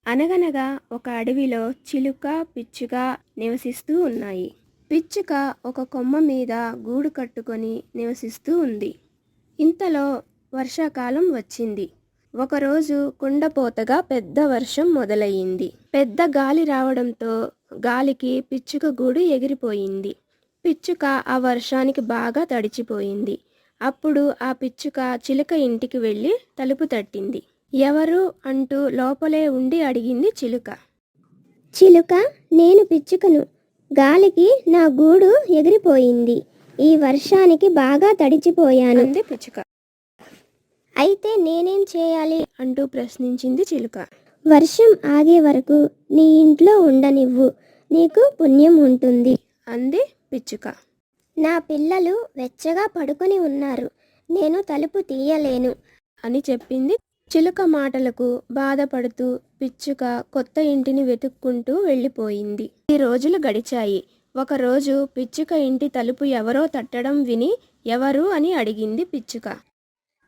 అనగనగా ఒక అడవిలో చిలుక, పిచ్చుక నివసిస్తూ ఉన్నాయి. పిచ్చుక ఒక కొమ్మ మీద గూడు కట్టుకొని నివసిస్తూ ఉంది. ఇంతలో వర్షాకాలం వచ్చింది. ఒకరోజు కుండపోతగా పెద్ద వర్షం మొదలయ్యింది. పెద్ద గాలి రావడంతో గాలికి పిచ్చుక గూడు ఎగిరిపోయింది. పిచ్చుక ఆ వర్షానికి బాగా తడిచిపోయింది. అప్పుడు ఆ పిచ్చుక చిలుక ఇంటికి వెళ్ళి తలుపు తట్టింది. ఎవరు అంటూ లోపలే ఉండి అడిగింది చిలుక. చిలుక, నేను పిచ్చుకను. గాలికి నా గూడు ఎగిరిపోయింది. ఈ వర్షానికి బాగా తడిచిపోయాను. అంది పిచ్చుక. అయితే నేనేం చేయాలి అంటూ ప్రశ్నించింది చిలుక. వర్షం ఆగే వరకు నీ ఇంట్లో ఉండనివ్వు, నీకు పుణ్యం ఉంటుంది. అంది పిచ్చుక. నా పిల్లలు వెచ్చగా పడుకొని ఉన్నారు, నేను తలుపు తీయలేను అని చెప్పింది. చిలుక మాటలకు బాధపడుతూ పిచ్చుక కొత్త ఇంటిని వెతుక్కుంటూ వెళ్ళిపోయింది. ఈ రోజులు గడిచాయి. ఒకరోజు పిచ్చుక ఇంటి తలుపు ఎవరో తట్టడం విని ఎవరు అని అడిగింది పిచ్చుక.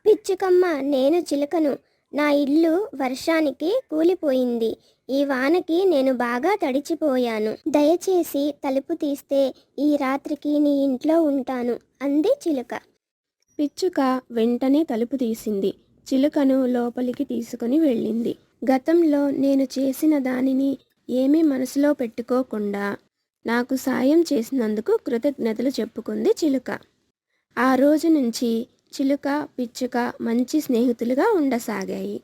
పిచ్చుకమ్మ, నేను చిలుకను. నా ఇల్లు వర్షానికి కూలిపోయింది. ఈ వానకి నేను బాగా తడిచిపోయాను. దయచేసి తలుపు తీస్తే ఈ రాత్రికి నీ ఇంట్లో ఉంటాను, అంది చిలుక. పిచ్చుక వెంటనే తలుపు తీసింది. చిలుకను లోపలికి తీసుకుని వెళ్ళింది. గతంలో నేను చేసిన దానిని ఏమీ మనసులో పెట్టుకోకుండా నాకు సాయం చేసినందుకు కృతజ్ఞతలు చెప్పుకుంది చిలుక. ఆ రోజు నుంచి చిలుక, పిచ్చుక మంచి స్నేహితులుగా ఉండసాగాయి.